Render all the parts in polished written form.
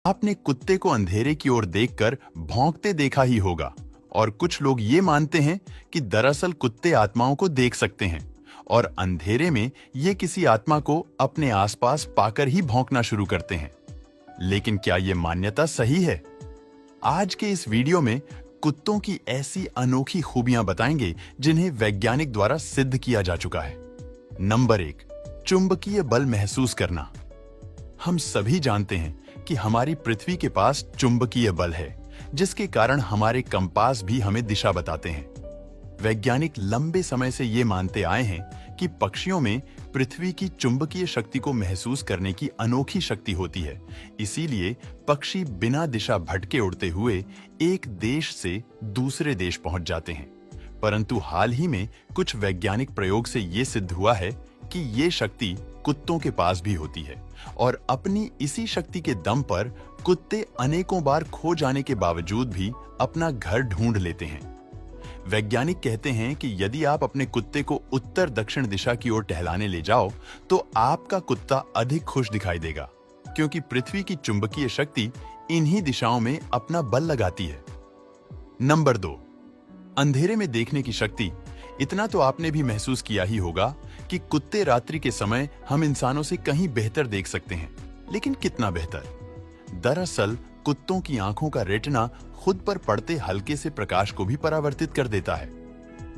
आपने कुत्ते को अंधेरे की ओर देखकर भौंकते देखा ही होगा और कुछ लोग ये मानते हैं कि दरअसल कुत्ते आत्माओं को देख सकते हैं और अंधेरे में ये किसी आत्मा को अपने आसपास पाकर ही भौंकना शुरू करते हैं। लेकिन क्या ये मान्यता सही है? आज के इस वीडियो में कुत्तों की ऐसी अनोखी खूबियां बताएंगे जिन्हें वैज्ञानिक द्वारा सिद्ध किया जा चुका है। नंबर 1, चुंबकीय बल महसूस करना। हम सभी जानते हैं कि हमारी पृथ्वी के पास चुंबकीय बल है, जिसके कारण हमारे कंपास भी हमें दिशा बताते हैं। वैज्ञानिक लंबे समय से ये मानते आए हैं कि पक्षियों में पृथ्वी की चुंबकीय शक्ति को महसूस करने की अनोखी शक्ति होती है। इसीलिए पक्षी बिना दिशा भटके उड़ते हुए एक देश से दूसरे देश पहुंच जाते हैं। परंतु हाल ही में कुछ वैज्ञानिक प्रयोग से ये सिद्ध हुआ है कि ये शक्ति कुत्तों के पास भी होती है और अपनी इसी शक्ति के दम पर कुत्ते अनेकों बार खो जाने के बावजूद भी अपना घर ढूंढ लेते हैं। वैज्ञानिक कहते हैं कि यदि आप अपने कुत्ते को उत्तर दक्षिण दिशा की ओर टहलाने ले जाओ तो आपका कुत्ता अधिक खुश दिखाई देगा, क्योंकि पृथ्वी की चुंबकीय शक्ति इन्हीं दिशाओं में अपना बल लगाती है। नंबर 2, अंधेरे में देखने की शक्ति। इतना तो आपने भी महसूस किया ही होगा कि कुत्ते रात्रि के समय हम इंसानों से कहीं बेहतर देख सकते हैं, लेकिन कितना बेहतर? दरअसल कुत्तों की आंखों का रेटिना खुद पर पड़ते हल्के से प्रकाश को भी परावर्तित कर देता है,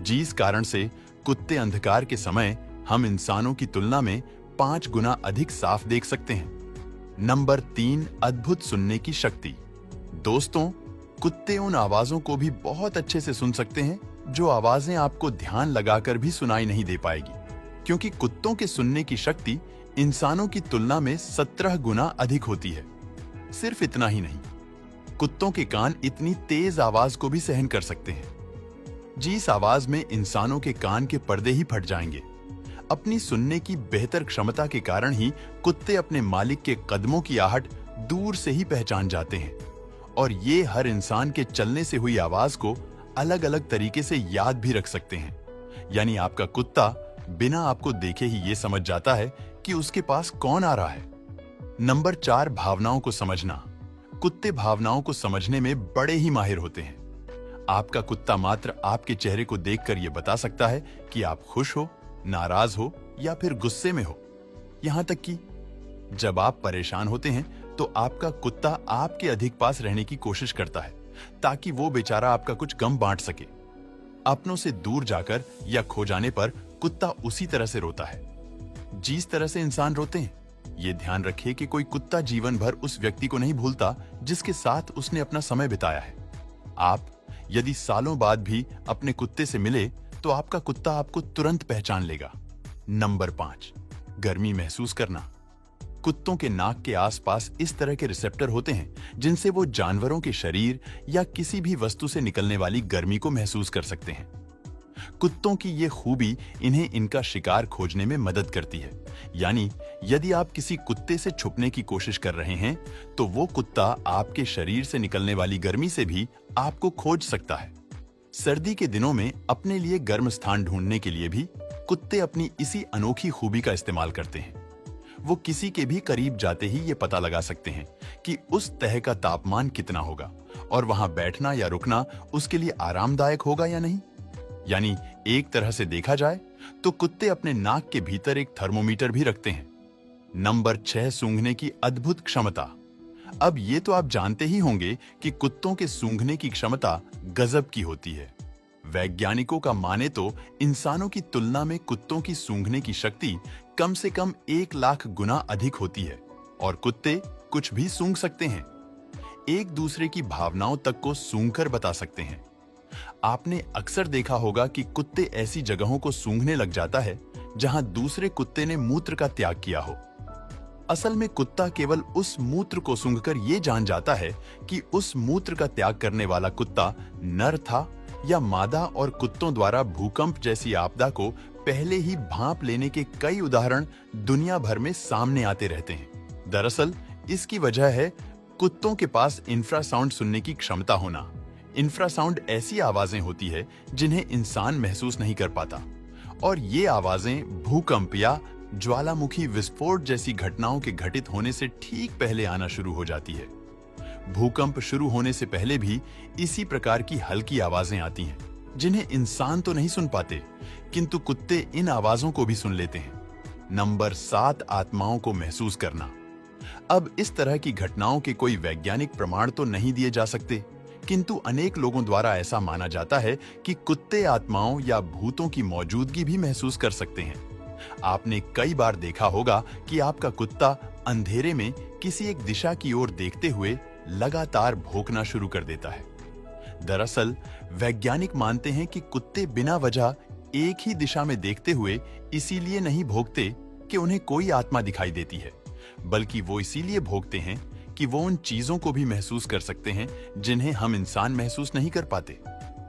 जिस कारण से कुत्ते अंधकार के समय हम इंसानों की तुलना में 5 गुना अधिक साफ देख सकते हैं। नंबर 3, अद्भुत सुनने की शक्ति। दोस्तों, कुत्ते उन आवाजों को भी बहुत अच्छे से सुन सकते हैं जो आवाजें आपको ध्यान लगाकर भी सुनाई नहीं दे पाएगी, क्योंकि कुत्तों के सुनने की शक्ति इंसानों की तुलना में 17 गुना अधिक होती है। सिर्फ इतना ही नहीं, कुत्तों के कान इतनी तेज आवाज को भी सहन कर सकते हैं, जिस आवाज में इंसानों के कान के पर्दे ही फट जाएंगे। अपनी सुनने की बेहतर क्षमता के कारण ही कुत्ते अपने मालिक के कदमों की आहट दूर से ही पहचान जाते हैं और ये हर इंसान के चलने से हुई आवाज को अलग अलग तरीके से याद भी रख सकते हैं। यानी आपका कुत्ता बिना आपको देखे ही ये समझ जाता है कि उसके पास कौन आ रहा है। नंबर 4, भावनाओं को समझना। कुत्ते भावनाओं को समझने में बड़े ही माहिर होते हैं। आपका कुत्ता मात्र आपके चेहरे को देखकर यह बता सकता है कि आप खुश हो, नाराज हो या फिर गुस्से में हो। यहां तक कि जब आप परेशान होते हैं तो आपका कुत्ता आपके अधिक पास रहने की कोशिश करता है ताकि वो बेचारा आपका कुछ गम बांट सके। अपनों से दूर जाकर या खो जाने पर कुत्ता उसी तरह से रोता है जिस तरह से इंसान रोते हैं। ये ध्यान रखिए कि कोई कुत्ता जीवन भर उस व्यक्ति को नहीं भूलता जिसके साथ उसने अपना समय बिताया है। आप यदि सालों बाद भी अपने कुत्ते से मिले तो आपका कुत्ता आपको तुरंत पहचान लेगा। नंबर 5, गर्मी महसूस करना। कुत्तों के नाक के आसपास इस तरह के रिसेप्टर होते हैं जिनसे वो जानवरों के शरीर या किसी भी वस्तु से निकलने वाली गर्मी को महसूस कर सकते हैं। कुत्तों की ये खूबी इन्हें इनका शिकार खोजने में मदद करती है। यानी यदि आप किसी कुत्ते से छुपने की कोशिश कर रहे हैं तो वो कुत्ता आपके शरीर से निकलने वाली गर्मी से भी आपको खोज सकता है। सर्दी के दिनों में अपने लिए गर्म स्थान ढूंढने के लिए भी कुत्ते अपनी इसी अनोखी खूबी का इस्तेमाल करते हैं। वो किसी के भी करीब जाते ही ये पता लगा सकते हैं कि उस तह का तापमान कितना होगा और वहां बैठना या रुकना उसके लिए आरामदायक होगा या नहीं। यानी एक तरह से देखा जाए तो कुत्ते अपने नाक के भीतर एक थर्मोमीटर भी रखते हैं। नंबर 6, सूंघने की अद्भुत क्षमता। अब ये तो आप जानते ही होंगे कि कुत्तों के सूंघने की क्षमता गजब की होती है। वैज्ञानिकों का माने तो इंसानों की तुलना में कुत्तों की सूंघने की शक्ति कम से कम 1 लाख गुना अधिक होती है और कुत्ते कुछ भी सूंघ सकते हैं। एक दूसरे की भावनाओं तक को सूंघकर बता सकते हैं। आपने अक्सर देखा होगा कि कुत्ते ऐसी जगहों को सूंघने लग जाता है जहां दूसरे कुत्ते ने मूत्र का त्याग किया हो। असल में कुत्ता केवल उस मूत्र को सूंघकर ये जान जाता है कि उस मूत्र का त्याग करने वाला कुत्ता नर था या मादा, और कुत्तों द्वारा भूकंप जैसी आपदा को पहले ही भांप लेने के कई उदाहरण दुनिया भर में सामने आते रहते हैं। दरअसल इसकी वजह है कुत्तों के पास इंफ्रासाउंड सुनने की क्षमता होना। इंफ्रासाउंड ऐसी आवाजें होती है जिन्हें इंसान महसूस नहीं कर पाता, और ये आवाजें भूकंप या ज्वालामुखी विस्फोट जैसी घटनाओं के घटित होने से ठीक पहले आना शुरू हो जाती है। भूकंप शुरू होने से पहले भी इसी प्रकार की हल्की आवाजें आती हैं, जिन्हें इंसान तो नहीं सुन पाते, किंतु कुत्ते इन आवाजों को भी सुन लेते हैं। नंबर 7, आत्माओं को महसूस करना। अब इस तरह की घटनाओं के कोई वैज्ञानिक प्रमाण तो नहीं दिए जा सकते, किंतु अनेक लोगों द्वारा ऐसा माना जाता है कि कुत्ते आत्माओं या भूतों की मौजूदगी भी महसूस कर सकते हैं। आपने कई बार देखा होगा कि आपका कुत्ता अंधेरे में किसी एक दिशा की ओर देखते हुए लगातार भौंकना शुरू कर देता है। दरअसल वैज्ञानिक मानते हैं कि कुत्ते बिना वजह एक ही दिशा में देखते हुए इसीलिए नहीं भौंकते कि उन्हें कोई आत्मा दिखाई देती है, बल्कि वो इसीलिए भौंकते हैं कि वो उन चीजों को भी महसूस कर सकते हैं जिन्हें हम इंसान महसूस नहीं कर पाते।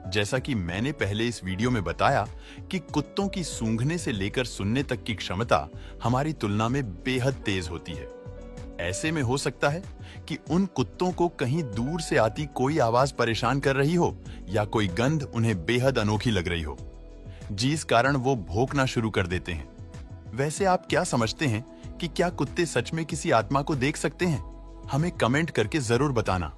जैसा कि मैंने पहले इस वीडियो में बताया कि कुत्तों की सूंघने से लेकर सुनने तक की क्षमता हमारी तुलना में बेहद तेज होती है। ऐसे में हो सकता है कि उन कुत्तों को कहीं दूर से आती कोई आवाज परेशान कर रही हो या कोई गंध उन्हें बेहद अनोखी लग रही हो, जिस कारण वो भौंकना शुरू कर देते हैं। वैसे आप क्या समझते हैं कि क्या कुत्ते सच में किसी आत्मा को देख सकते हैं? हमें कमेंट करके जरूर बताना।